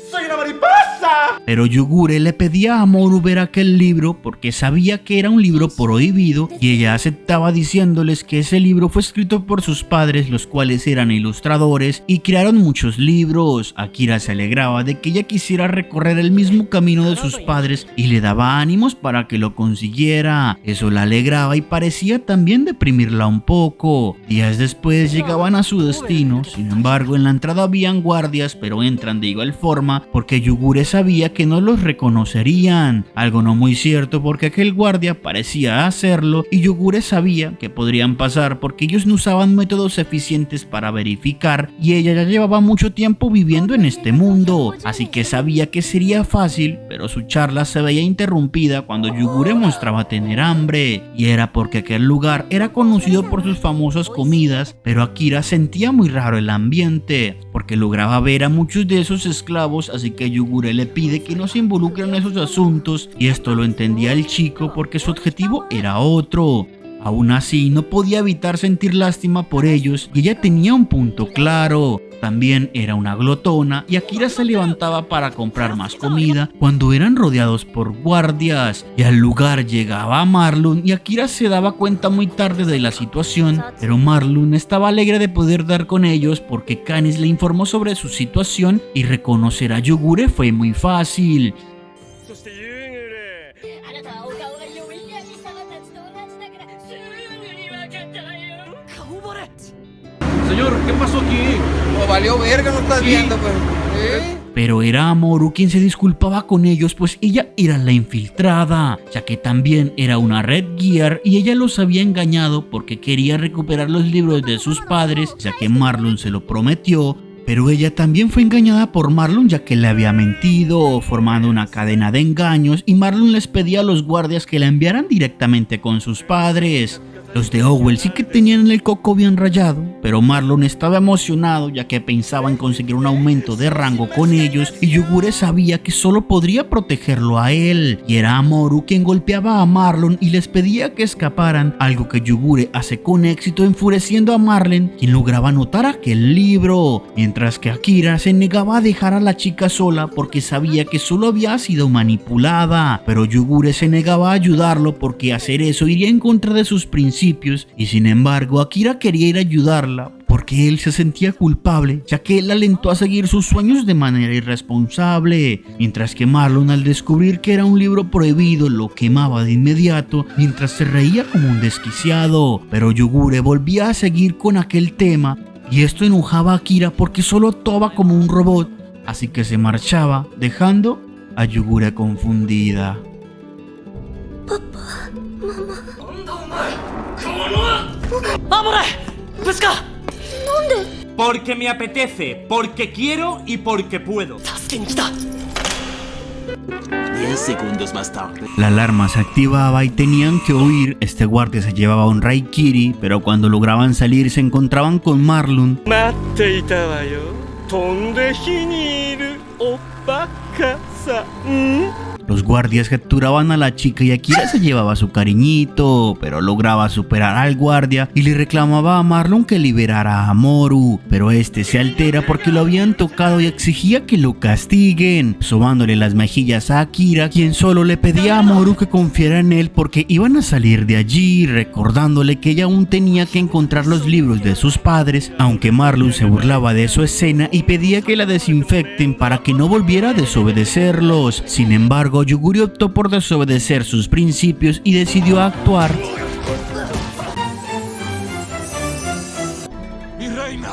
¡Soy una mariposa! Pero Yugure le pedía a Amoru ver aquel libro porque sabía que era un libro prohibido, y ella aceptaba diciéndoles que ese libro fue escrito por sus padres, los cuales eran ilustradores y crearon muchos libros. Akira se alegraba de que ella quisiera recorrer el mismo camino de sus padres y le daba ánimos para que lo consiguiera. Eso la alegraba y parecía también deprimirla un poco. Días después llegaban a su destino. Sin embargo, en la entrada habían guardias, pero entran de igual forma porque Yugure sabía que no los reconocerían, algo no muy cierto porque aquel guardia parecía hacerlo y Yugure sabía que podrían pasar porque ellos no usaban métodos eficientes para verificar y ella ya llevaba mucho tiempo viviendo en este mundo, así que sabía que sería fácil, pero su charla se veía interrumpida cuando Yugure mostraba tener hambre, y era porque aquel lugar era conocido por sus famosas comidas, pero Akira sentía muy raro el ambiente porque lograba ver a muchos de esos esclavos, así que Yugure le pide que no se involucre en esos asuntos, y esto lo entendía el chico porque su objetivo era otro. Aún así, no podía evitar sentir lástima por ellos y ella tenía un punto claro. También era una glotona y Akira se levantaba para comprar más comida cuando eran rodeados por guardias, y al lugar llegaba Marlon y Akira se daba cuenta muy tarde de la situación, pero Marlon estaba alegre de poder dar con ellos porque Canis le informó sobre su situación y reconocer a Yugure fue muy fácil. Señor, ¿qué pasó aquí? No valió verga, no estás viendo, pues. pero era Amoru quien se disculpaba con ellos, pues ella era la infiltrada, ya que también era una Red Gear y ella los había engañado porque quería recuperar los libros de sus padres, ya que Marlon se lo prometió. Pero ella también fue engañada por Marlon, ya que le había mentido, formando una cadena de engaños, y Marlon les pedía a los guardias que la enviaran directamente con sus padres. Los de Owell sí que tenían el coco bien rayado, pero Marlon estaba emocionado ya que pensaba en conseguir un aumento de rango con ellos, y Yugure sabía que solo podría protegerlo a él, y era Amoru quien golpeaba a Marlon y les pedía que escaparan, algo que Yugure hace con éxito, enfureciendo a Marlon, quien lograba anotar aquel libro, mientras que Akira se negaba a dejar a la chica sola porque sabía que solo había sido manipulada, pero Yugure se negaba a ayudarlo porque hacer eso iría en contra de sus principios, y sin embargo Akira quería ir a ayudarla porque él se sentía culpable, ya que él la alentó a seguir sus sueños de manera irresponsable, mientras que Marlon, al descubrir que era un libro prohibido, lo quemaba de inmediato mientras se reía como un desquiciado. Pero Yugure volvía a seguir con aquel tema y esto enojaba a Akira porque solo actuaba como un robot, así que se marchaba dejando a Yugure confundida. Papá, mamá. ¡Vámonos! ¡Pesca! ¿Dónde? Porque me apetece, porque quiero y porque puedo. 10 segundos más tarde. La alarma se activaba y tenían que huir. Este guardia se llevaba un Raikiri, pero cuando lograban salir se encontraban con Marlon. Los guardias capturaban a la chica y Akira se llevaba su cariñito, pero lograba superar al guardia y le reclamaba a Marlon que liberara a Amoru, pero este se altera porque lo habían tocado y exigía que lo castiguen, sobándole las mejillas a Akira, quien solo le pedía a Amoru que confiara en él porque iban a salir de allí, recordándole que ella aún tenía que encontrar los libros de sus padres, aunque Marlon se burlaba de su escena y pedía que la desinfecten para que no volviera a desobedecerlos. Sin embargo, Yugure optó por desobedecer sus principios y decidió actuar. Mi reina,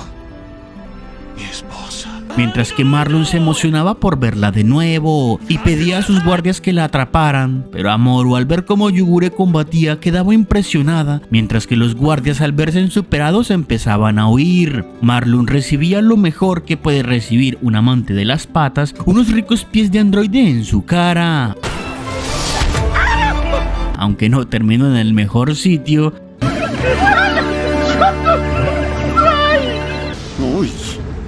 mi esposa. Mientras que Marlon se emocionaba por verla de nuevo y pedía a sus guardias que la atraparan, pero Amoru, al ver cómo Yugure combatía, quedaba impresionada, mientras que los guardias, al verse superados, empezaban a huir. Marlon recibía lo mejor que puede recibir un amante de las patas: unos ricos pies de androide en su cara. Aunque no terminó en el mejor sitio. Uy,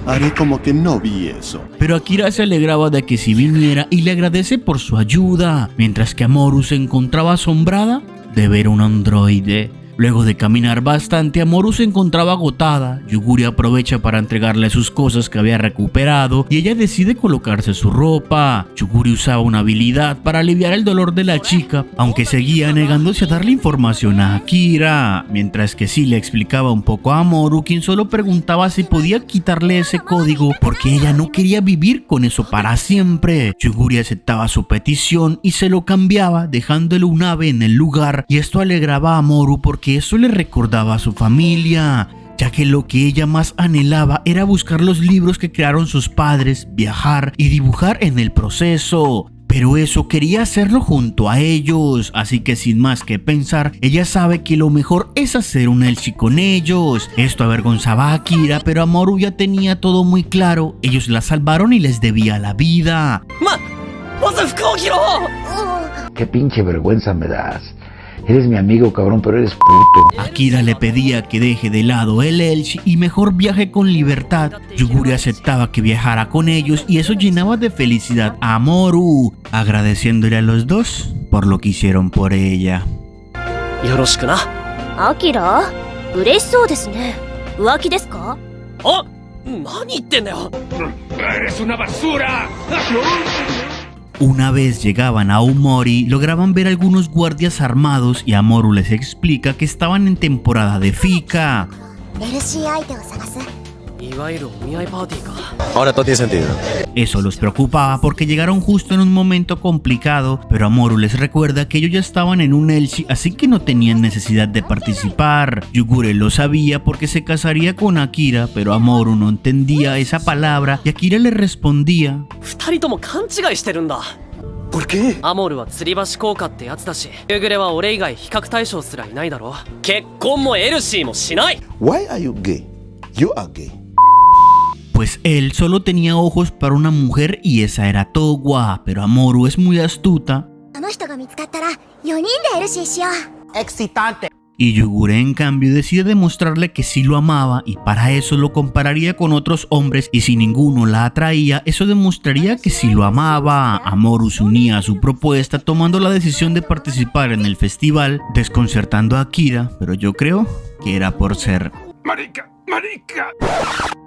haré como que no vi eso. Pero Akira se alegraba de que sí viniera y le agradece por su ayuda, mientras que Amoru se encontraba asombrada de ver un androide. Luego de caminar bastante, Amoru se encontraba agotada. Yugure aprovecha para entregarle sus cosas que había recuperado y ella decide colocarse su ropa. Yugure usaba una habilidad para aliviar el dolor de la chica, aunque seguía negándose a darle información a Akira, mientras que sí le explicaba un poco a Amoru, quien solo preguntaba si podía quitarle ese código porque ella no quería vivir con eso para siempre. Yugure aceptaba su petición y se lo cambiaba, dejándole un ave en el lugar, y esto alegraba a Amoru porque eso le recordaba a su familia, ya que lo que ella más anhelaba era buscar los libros que crearon sus padres, viajar y dibujar en el proceso. Pero eso quería hacerlo junto a ellos, así que sin más que pensar, ella sabe que lo mejor es hacer un elchi con ellos. Esto avergonzaba a Akira, pero Amoru ya tenía todo muy claro. Ellos la salvaron y les debía la vida. Qué pinche vergüenza me das. Eres mi amigo, cabrón, pero eres puto. Akira le pedía que deje de lado el elchi y mejor viaje con libertad. Yugure aceptaba que viajara con ellos y eso llenaba de felicidad a Amoru, agradeciéndole a los dos por lo que hicieron por ella. Akira, ureshou desu ne. Uwaki desu ka? ¡Oh! ¡Nani ittendao! ¡Eres una basura! Una vez llegaban a Aomori, lograban ver algunos guardias armados y Amoru les explica que estaban en temporada de fika. Ahora todo tiene sentido. Eso los preocupaba porque llegaron justo en un momento complicado, pero Amoru les recuerda que ellos ya estaban en un Elchi, así que no tenían necesidad de participar. Yugure lo sabía porque se casaría con Akira, pero Amoru no entendía esa palabra y Akira le respondía: ¿Por qué? Why are you gay? You are gay. Pues él solo tenía ojos para una mujer y esa era Towa, pero Amoru es muy astuta. Excitante. Y Yugure en cambio decide demostrarle que sí lo amaba y para eso lo compararía con otros hombres y si ninguno la atraía, eso demostraría que sí lo amaba. Amoru se unía a su propuesta tomando la decisión de participar en el festival, desconcertando a Akira, pero yo creo que era por ser Marica.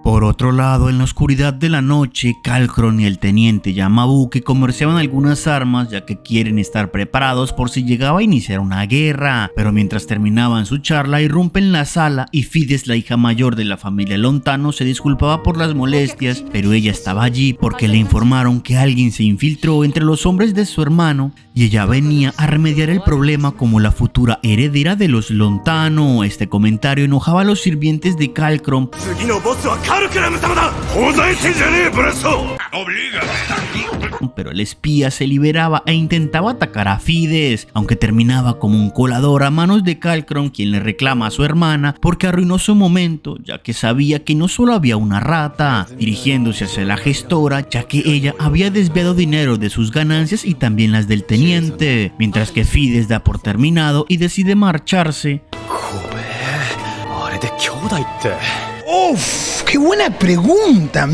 Por otro lado, en la oscuridad de la noche, Kalkron y el teniente Yamabuki comerciaban algunas armas ya que quieren estar preparados por si llegaba a iniciar una guerra. Pero mientras terminaban su charla, irrumpen la sala y Fides, la hija mayor de la familia Lontano, se disculpaba por las molestias, pero ella estaba allí porque le informaron que alguien se infiltró entre los hombres de su hermano y ella venía a remediar el problema como la futura heredera de los Lontano. Este comentario enojaba a los sirvientes de Kalkron, pero el espía se liberaba e intentaba atacar a Fides, aunque terminaba como un colador a manos de Kalkron, quien le reclama a su hermana porque arruinó su momento, ya que sabía que no solo había una rata, dirigiéndose hacia la gestora, ya que ella había desviado dinero de sus ganancias y también las del teniente, mientras que Fides da por terminado y decide marcharse. ¡Uf! ¡Qué buena pregunta,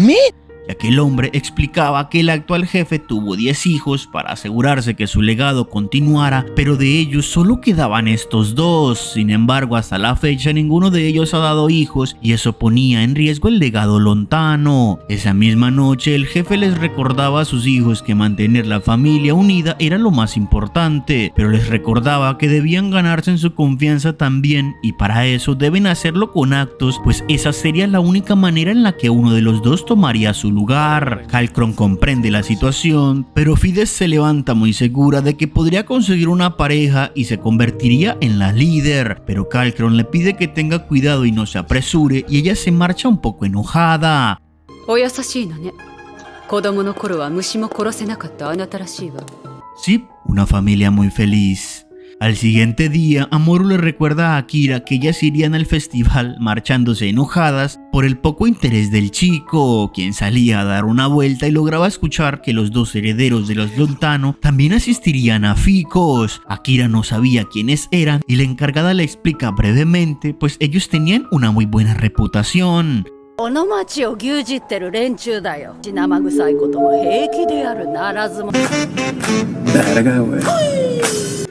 Ya que el hombre explicaba que el actual jefe tuvo 10 hijos para asegurarse que su legado continuara, pero de ellos solo quedaban estos 2. Sin embargo, hasta la fecha ninguno de ellos ha dado hijos y eso ponía en riesgo el legado lontano. Esa misma noche el jefe les recordaba a sus hijos que mantener la familia unida era lo más importante, pero les recordaba que debían ganarse en su confianza también y para eso deben hacerlo con actos, pues esa sería la única manera en la que uno de los dos tomaría su lugar. Kalkron comprende la situación, pero Fides se levanta muy segura de que podría conseguir una pareja y se convertiría en la líder, pero Kalkron le pide que tenga cuidado y no se apresure y ella se marcha un poco enojada. Sí, una familia muy feliz. Al siguiente día, Amoru le recuerda a Akira que ellas irían al festival marchándose enojadas por el poco interés del chico, quien salía a dar una vuelta y lograba escuchar que los 2 herederos de los Lontano también asistirían a Ficos. Akira no sabía quiénes eran y la encargada le explica brevemente, pues ellos tenían una muy buena reputación.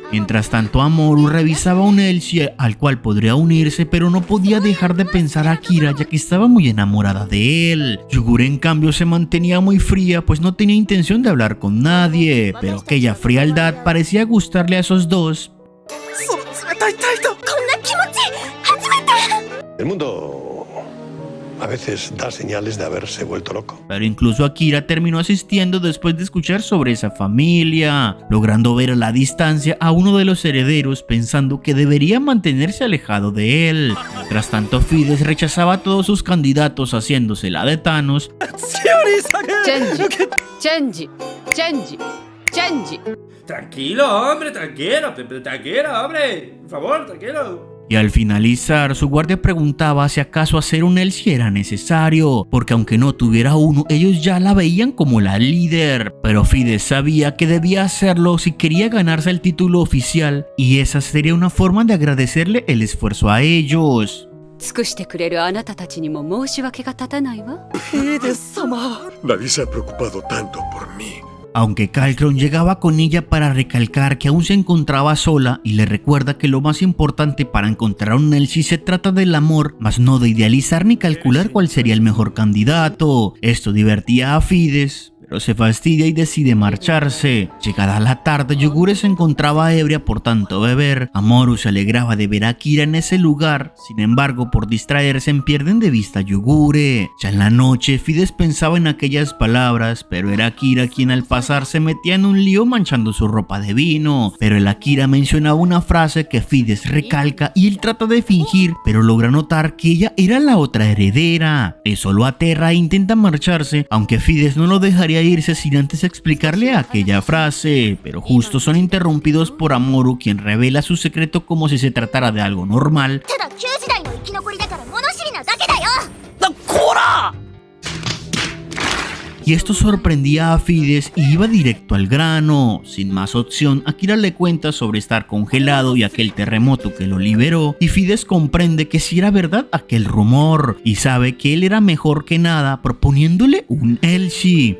Mientras tanto, Amoru revisaba un Elchi al cual podría unirse, pero no podía dejar de pensar a Akira ya que estaba muy enamorada de él. Yugure en cambio se mantenía muy fría, pues no tenía intención de hablar con nadie, pero aquella frialdad parecía gustarle a esos dos. El mundo a veces da señales de haberse vuelto loco. Pero incluso Akira terminó asistiendo después de escuchar sobre esa familia, logrando ver a la distancia a uno de los herederos pensando que debería mantenerse alejado de él. Mientras tanto, Fides rechazaba a todos sus candidatos haciéndose la de Thanos. Tranquilo, hombre, tranquilo, hombre. Por favor, tranquilo. Y al finalizar, su guardia preguntaba si acaso hacer un Elchi era necesario, porque aunque no tuviera uno, ellos ya la veían como la líder. Pero Fides sabía que debía hacerlo si quería ganarse el título oficial, y esa sería una forma de agradecerle el esfuerzo a ellos. Nadie se ha preocupado tanto por mí. Aunque Kalkron llegaba con ella para recalcar que aún se encontraba sola y le recuerda que lo más importante para encontrar un Elchi se trata del amor, mas no de idealizar ni calcular cuál sería el mejor candidato. Esto divertía a Fides, pero se fastidia y decide marcharse. Llegada la tarde, Yogure se encontraba ebria por tanto beber. Amorou se alegraba de ver a Akira en ese lugar, sin embargo por distraerse pierden de vista a Yogure. Ya en la noche Fides pensaba en aquellas palabras, pero era Akira quien al pasar se metía en un lío manchando su ropa de vino. Pero el Akira mencionaba una frase que Fides recalca y él trata de fingir, pero logra notar que ella era la otra heredera. Eso lo aterra e intenta marcharse, aunque Fides no lo dejaría irse sin antes explicarle aquella frase. Pero justo son interrumpidos por Amorou, quien revela su secreto como si se tratara de algo normal. Y esto sorprendía a Fides y iba directo al grano. Sin más opción, Akira le cuenta sobre estar congelado y aquel terremoto que lo liberó, y Fides comprende que si era verdad aquel rumor y sabe que él era mejor que nada, proponiéndole un Elshi.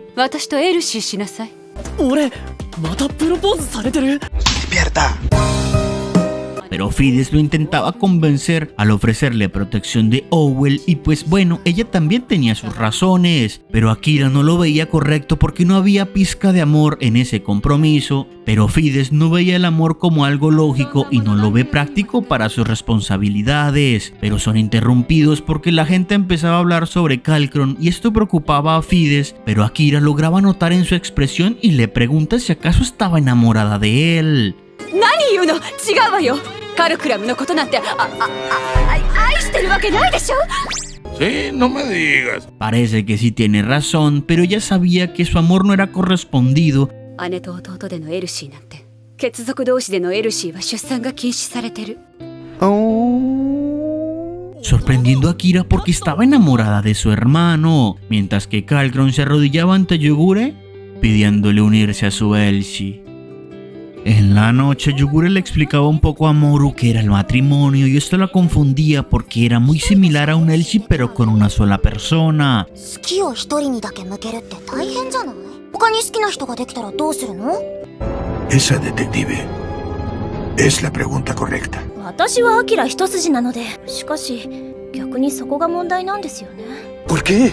Despierta. Pero Fides lo intentaba convencer al ofrecerle protección de Owell y pues bueno, ella también tenía sus razones, pero Akira no lo veía correcto porque no había pizca de amor en ese compromiso, pero Fides no veía el amor como algo lógico y no lo ve práctico para sus responsabilidades, pero son interrumpidos porque la gente empezaba a hablar sobre Kalkron y esto preocupaba a Fides, pero Akira lograba notar en su expresión y le pregunta si acaso estaba enamorada de él. Sí, no me digas. Parece que sí tiene razón, pero ella sabía que su amor no era correspondido. Sorprendiendo a Akira porque estaba enamorada de su hermano, mientras que Kalkron se arrodillaba ante Yogure pidiéndole unirse a su Elshi. En la noche, Yogure le explicaba un poco a Amorou que era el matrimonio y esto la confundía porque era muy similar a un Elshi pero con una sola persona. Esa detective es la pregunta correcta. ¿Por qué?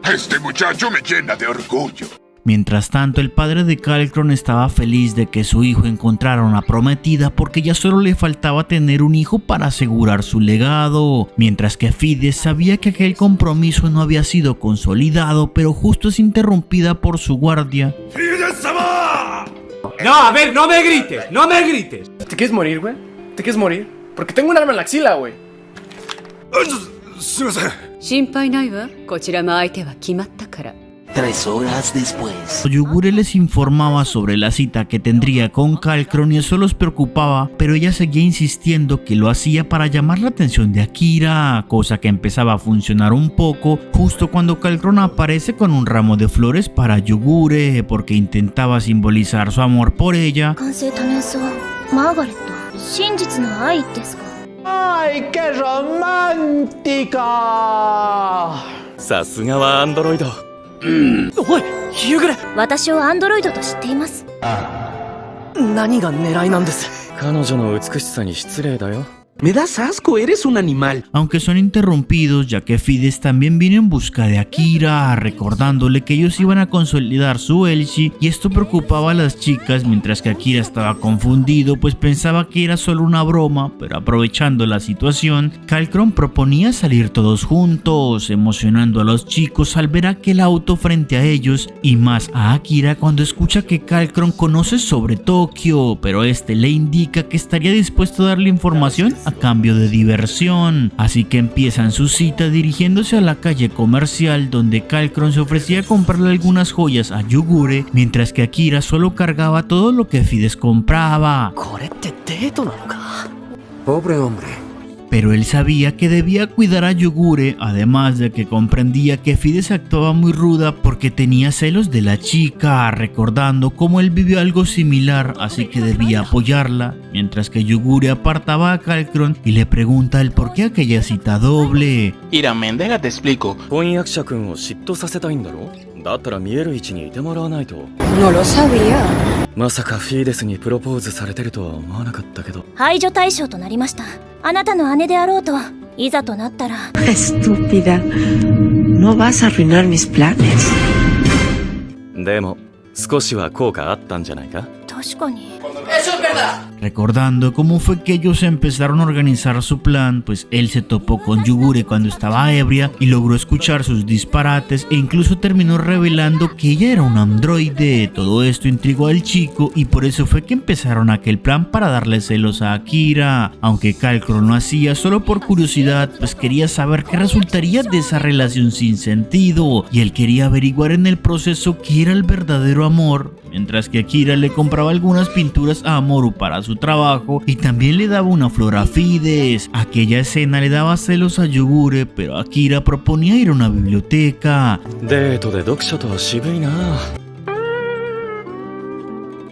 Este muchacho me llena de orgullo. Mientras tanto, el padre de Kalkron estaba feliz de que su hijo encontrara una prometida porque ya solo le faltaba tener un hijo para asegurar su legado, mientras que Fides sabía que aquel compromiso no había sido consolidado, pero justo es interrumpida por su guardia. ¡Fides-sama! No, a ver, no me grites, no me grites. ¿Te quieres morir, güey? ¿Te quieres morir? Porque tengo un arma en la axila, güey. Shinpai nai wa. Kochira mo aite wa kimatta kara. 3 horas después. Yogure les informaba sobre la cita que tendría con Kalkron y eso los preocupaba, pero ella seguía insistiendo que lo hacía para llamar la atención de Akira, cosa que empezaba a funcionar un poco justo cuando Kalkron aparece con un ramo de flores para Yogure porque intentaba simbolizar su amor por ella. ¡Ay, qué romántica! Sasuga wa androido. おい、ユグレ。私をアンドロイドと知っています。何が狙いなんです？彼女の美しさに失礼だよ。 Me das asco, eres un animal. Aunque son interrumpidos ya que Fides también vino en busca de Akira, recordándole que ellos iban a consolidar su Elshi y esto preocupaba a las chicas mientras que Akira estaba confundido pues pensaba que era solo una broma, pero aprovechando la situación, Kalkron proponía salir todos juntos, emocionando a los chicos al ver aquel auto frente a ellos y más a Akira cuando escucha que Kalkron conoce sobre Tokio, pero este le indica que estaría dispuesto a darle información a cambio de diversión, así que empiezan su cita dirigiéndose a la calle comercial donde Kalkron se ofrecía a comprarle algunas joyas a Yogure, mientras que Akira solo cargaba todo lo que Fides compraba. Pobre hombre. Pero él sabía que debía cuidar a Yogure, además de que comprendía que Fides actuaba muy ruda porque tenía celos de la chica, recordando cómo él vivió algo similar, así que debía apoyarla, mientras que Yogure apartaba a Kalkron y le pregunta el por qué aquella cita doble. Iramen, déjate explico. No lo sabía. まさかフィーデスにプロポーズされてるとは思わなかったけど。排除対象となりました。あなたの姉であろうといざとなったら。Estúpida. no vas a arruinar mis planes. でも少しは効果あったんじゃないか? 確かに。 Eso es verdad. Recordando cómo fue que ellos empezaron a organizar su plan, pues él se topó con Yugure cuando estaba ebria y logró escuchar sus disparates e incluso terminó revelando que ella era un androide. Todo esto intrigó al chico y por eso fue que empezaron aquel plan para darle celos a Akira. Aunque Kalkron lo hacía solo por curiosidad, pues quería saber qué resultaría de esa relación sin sentido y él quería averiguar en el proceso qué era el verdadero amor. Mientras que Akira le compraba algunas pinturas a Amoru para su trabajo y también le daba una flor a Fides. Aquella escena le daba celos a Yugure, pero Akira proponía ir a una biblioteca. デートで読書とは渋いな。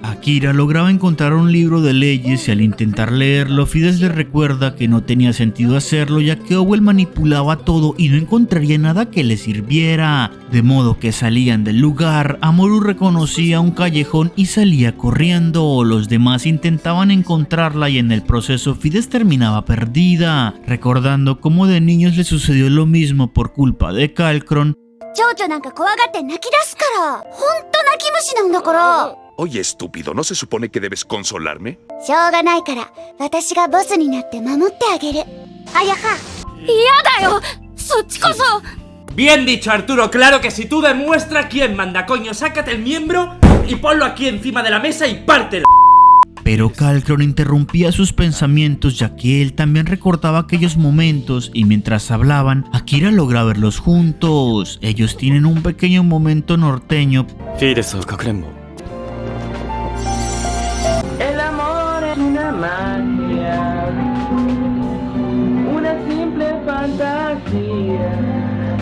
Akira lograba encontrar un libro de leyes y al intentar leerlo, Fides le recuerda que no tenía sentido hacerlo ya que Owell manipulaba todo y no encontraría nada que le sirviera. De modo que salían del lugar, Amoru reconocía un callejón y salía corriendo. Los demás intentaban encontrarla y en el proceso Fides terminaba perdida, recordando cómo de niños le sucedió lo mismo por culpa de Kalkron. 蝶々なんか怖がって泣き出すから。ほんと泣き虫なんだから。 Oye, estúpido, ¿no se supone que debes consolarme? しょうがないから私がボスになって守ってあげる。あやは。嫌だよ。そっちこそ。 Bien dicho, Arturo, claro que si tú demuestras quién manda, coño, sácate el miembro y ponlo aquí encima de la mesa y pártelo. Pero Kalkron interrumpía sus pensamientos ya que él también recordaba aquellos momentos y mientras hablaban, Akira logra verlos juntos. Ellos tienen un pequeño momento norteño. Fides o Kakurenbo. El amor es una magia, una simple fantasía.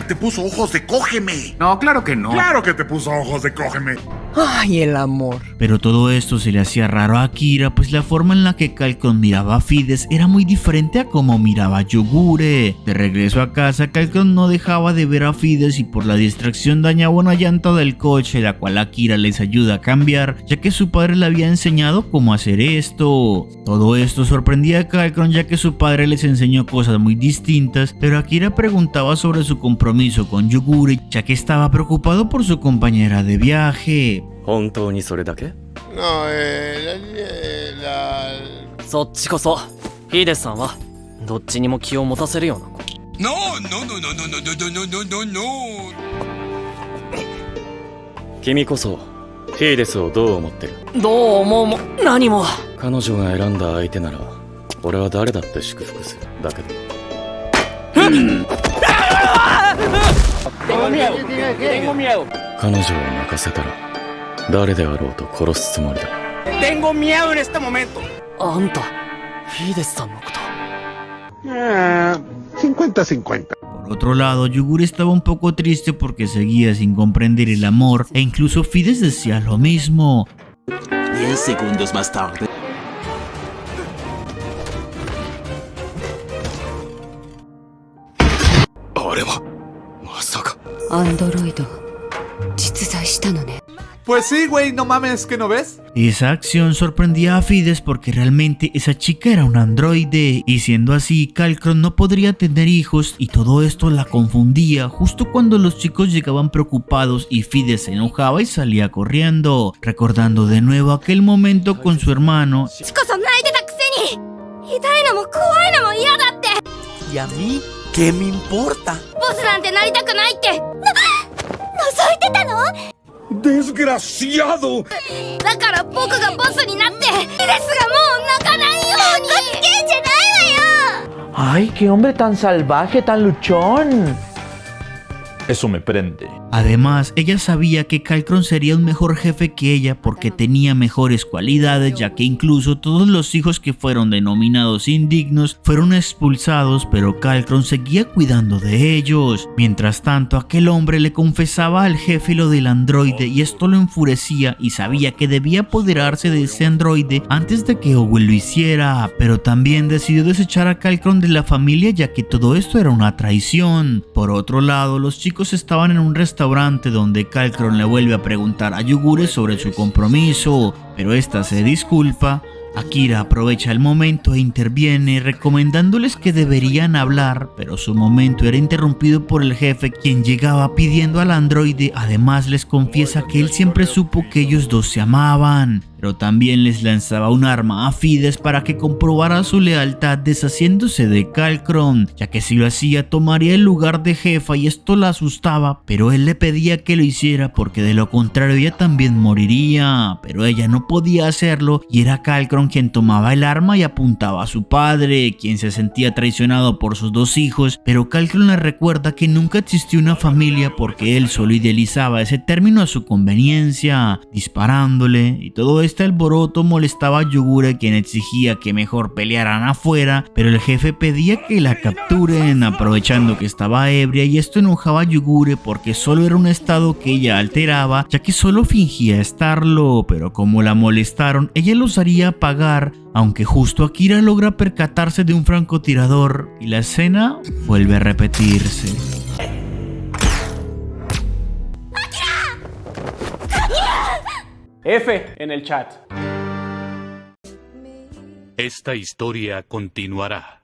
Te puso ojos de cógeme. No, claro que no. Claro que te puso ojos de cógeme. Ay, el amor. Pero todo esto se le hacía raro a Akira, pues la forma en la que Kalkron miraba a Fides era muy diferente a como miraba a Yugure. De regreso a casa, Kalkron no dejaba de ver a Fides y por la distracción dañaba una llanta del coche, la cual Akira les ayuda a cambiar, ya que su padre le había enseñado cómo hacer esto. Todo esto sorprendía a Kalkron ya que su padre les enseñó cosas muy distintas, pero Akira preguntaba sobre su compromiso con Yugure, ya que estaba preocupado por su compañera de viaje. 本当にそれだけ? No, そっちこそフィデスさんはどっちにも気を持たせるような子。 No, no, no, no, no, no, no, no, no, no. 君こそフィデスをどう思ってる? どう思うも何も。彼女が選んだ相手なら俺は誰だって祝福するだけど。 Tengo miedo, tengo miedo. 彼女を泣かせたら誰であろうと殺すつもりだ。 Tengo miedo en este momento. あんたフィデスさんのこと。 50-50. Por otro lado, Yugure estaba un poco triste porque seguía sin comprender el amor e incluso Fides decía lo mismo. 10 segundos más tarde. Pues sí, güey, no mames, ¿que no ves? Esa acción sorprendía a Fides porque realmente esa chica era un androide y siendo así, Kalkron no podría tener hijos y todo esto la confundía justo cuando los chicos llegaban preocupados y Fides se enojaba y salía corriendo, recordando de nuevo aquel momento con su hermano. ¿Y a mí qué me importa? ¡Desgraciado! Ay, qué hombre tan salvaje, tan luchón. Eso me prende. Además, ella sabía que Kalkron sería un mejor jefe que ella porque tenía mejores cualidades, ya que incluso todos los hijos que fueron denominados indignos fueron expulsados, pero Kalkron seguía cuidando de ellos. Mientras tanto, aquel hombre le confesaba al jefe lo del androide y esto lo enfurecía y sabía que debía apoderarse de ese androide antes de que Owell lo hiciera, pero también decidió desechar a Kalkron de la familia ya que todo esto era una traición. Por otro lado, los chicos estaban en un restaurante donde Kalkron le vuelve a preguntar a Yugure sobre su compromiso, pero esta se disculpa Akira aprovecha el momento e interviene recomendándoles que deberían hablar, pero su momento era interrumpido por el jefe, quien llegaba pidiendo al androide. Además les confiesa que él siempre supo que ellos dos se amaban, pero también les lanzaba un arma a Fides para que comprobara su lealtad deshaciéndose de Kalkron, ya que si lo hacía tomaría el lugar de jefa y esto la asustaba, pero él le pedía que lo hiciera porque de lo contrario ella también moriría, pero ella no podía hacerlo y era Kalkron quien tomaba el arma y apuntaba a su padre, quien se sentía traicionado por sus dos hijos, pero Kalkron le recuerda que nunca existió una familia porque él solo idealizaba ese término a su conveniencia, disparándole, y todo este alboroto molestaba a Yogure, quien exigía que mejor pelearan afuera, pero el jefe pedía que la capturen aprovechando que estaba ebria, y esto enojaba a Yogure porque solo era un estado que ella alteraba, ya que solo fingía estarlo, pero como la molestaron ella los haría pagar, aunque justo Akira logra percatarse de un francotirador y la escena vuelve a repetirse. F en el chat. Esta historia continuará.